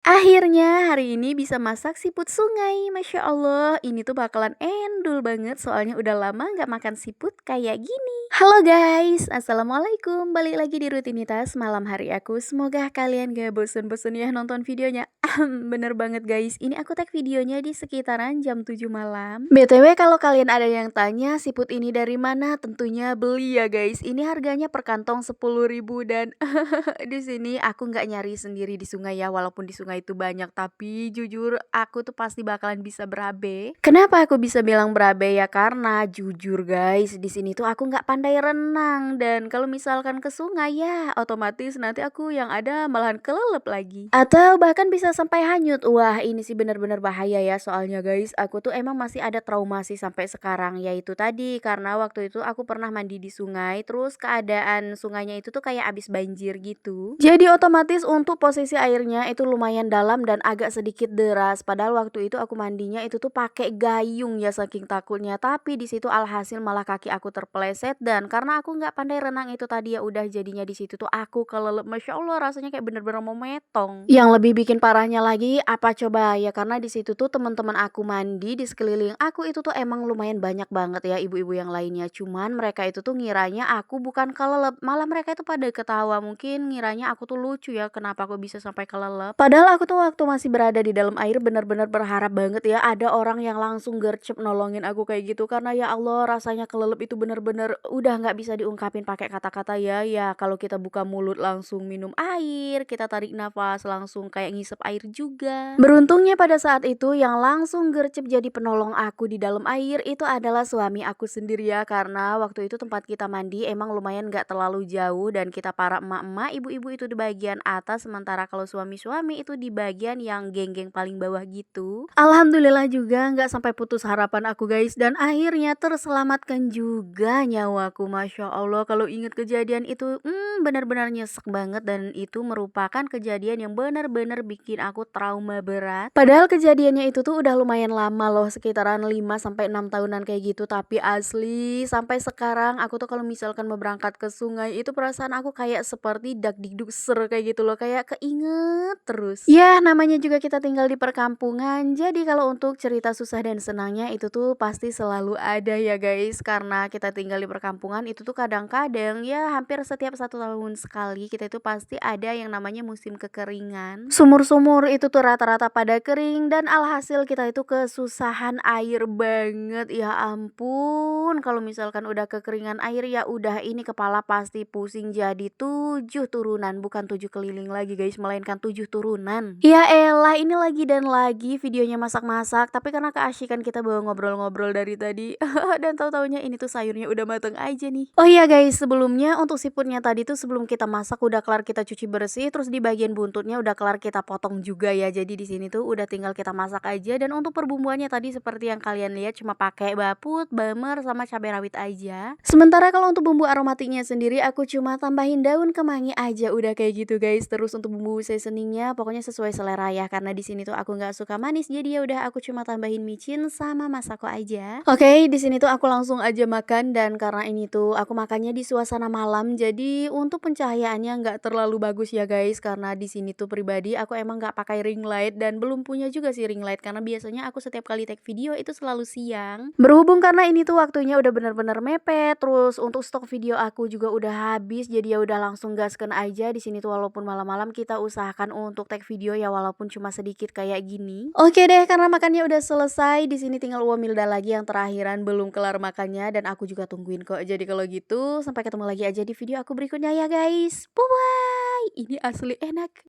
Akhirnya hari ini bisa masak siput sungai, Masya Allah. Ini tuh bakalan endul banget soalnya udah lama nggak makan siput kayak gini. Halo guys, Assalamualaikum. Balik lagi di rutinitas malam hari aku. Semoga kalian gak bosen-bosen ya nonton videonya. Bener banget guys, ini aku tag videonya di sekitaran jam 7 malam. BTW kalau kalian ada yang tanya siput ini dari mana, tentunya beli ya guys. Ini harganya per kantong 10.000 dan di sini aku nggak nyari sendiri di sungai ya, walaupun di sungai itu banyak, tapi jujur aku tuh pasti bakalan bisa berabe. Kenapa aku bisa bilang berabe ya? Karena jujur guys, di sini tuh aku nggak pandai renang dan kalau misalkan ke sungai ya otomatis nanti aku yang ada malahan kelelep lagi. Atau bahkan bisa sampai hanyut. Wah, ini sih benar-benar bahaya ya soalnya guys, aku tuh emang masih ada trauma sih sampai sekarang yaitu tadi karena waktu itu aku pernah mandi di sungai terus keadaan sungainya itu tuh kayak abis banjir gitu. Jadi otomatis untuk posisi airnya itu lumayan dalam dan agak sedikit deras. Padahal waktu itu aku mandinya itu tuh pakai gayung ya saking takutnya. Tapi di situ alhasil malah kaki aku terpeleset dan karena aku nggak pandai renang itu tadi ya udah jadinya di situ tuh aku kelelep. Masya Allah rasanya kayak bener-bener mau metong. Yang lebih bikin parahnya lagi apa coba ya karena di situ tuh teman-teman aku mandi di sekeliling aku itu tuh emang lumayan banyak banget ya ibu-ibu yang lainnya. Cuman mereka itu tuh ngiranya aku bukan kelelep, malah mereka itu pada ketawa. Mungkin ngiranya aku tuh lucu ya kenapa aku bisa sampai kelelep. Padahal aku tuh waktu masih berada di dalam air benar-benar berharap banget ya ada orang yang langsung gercep nolongin aku kayak gitu karena ya Allah rasanya kelelep itu bener-bener udah nggak bisa diungkapin pakai kata-kata ya. Ya kalau kita buka mulut langsung minum air, kita tarik nafas langsung kayak ngisep air juga. Beruntungnya pada saat itu yang langsung gercep jadi penolong aku di dalam air itu adalah suami aku sendiri ya karena waktu itu tempat kita mandi emang lumayan gak terlalu jauh dan kita para emak-emak ibu-ibu itu di bagian atas sementara kalau suami-suami itu di bagian yang geng-geng paling bawah gitu. Alhamdulillah juga nggak sampai putus harapan aku guys dan akhirnya terselamatkan juga nyawaku. Masya Allah kalau inget kejadian itu benar-benar nyesek banget dan itu merupakan kejadian yang benar-benar bikin aku trauma berat. Padahal kejadiannya itu tuh udah lumayan lama loh, sekitaran 5 sampai 6 tahunan kayak gitu, tapi asli sampai sekarang aku tuh kalau misalkan mau berangkat ke sungai itu perasaan aku kayak seperti dak dikduk ser kayak gitu loh, kayak keinget terus. Ya namanya juga kita tinggal di perkampungan, jadi kalau untuk cerita susah dan senangnya itu tuh pasti selalu ada ya guys, karena kita tinggal di perkampungan itu tuh kadang-kadang ya hampir setiap 1 tahun sekali kita itu pasti ada yang namanya musim kekeringan. Sumur-sumur itu tuh rata-rata pada kering dan alhasil kita itu kesusahan air banget. Ya ampun, kalau misalkan udah kekeringan air ya udah ini kepala pasti pusing jadi 7 turunan, bukan 7 keliling lagi guys, melainkan 7 turunan. Ya elah, ini lagi dan lagi videonya masak-masak, tapi karena keasyikan kita bawa ngobrol-ngobrol dari tadi dan tahu-taunya ini tuh sayurnya udah mateng aja nih. Oh iya guys, sebelumnya untuk siputnya tadi tuh sebelum kita masak udah kelar kita cuci bersih, terus di bagian buntutnya udah kelar kita potong juga ya. Jadi di sini tuh udah tinggal kita masak aja dan untuk perbumbuannya tadi seperti yang kalian lihat cuma pakai baput, bamer sama cabai rawit aja. Sementara kalau untuk bumbu aromatiknya sendiri aku cuma tambahin daun kemangi aja udah kayak gitu guys. Terus untuk bumbu seasoningnya pokoknya sesuai selera ya karena di sini tuh aku nggak suka manis jadi ya udah aku cuma tambahin micin sama masako aja. Oke, di sini tuh aku langsung aja makan dan karena ini tuh aku makannya di suasana malam jadi untuk pencahayaannya nggak terlalu bagus ya guys karena di sini tuh pribadi aku emang nggak pakai ring light dan belum punya juga sih ring light karena biasanya aku setiap kali take video itu selalu siang. Berhubung karena ini tuh waktunya udah bener-bener mepet, terus untuk stok video aku juga udah habis jadi ya udah langsung gasken aja di sini tuh walaupun malam-malam kita usahakan untuk take video ya walaupun cuma sedikit kayak gini. Oke deh karena makannya udah selesai di sini tinggal Uwamilda lagi yang terakhiran belum kelar makannya dan aku juga tungguin kok. Jadi kalau gitu sampai ketemu lagi aja di video aku berikutnya ya guys. Bye bye. Ini asli enak.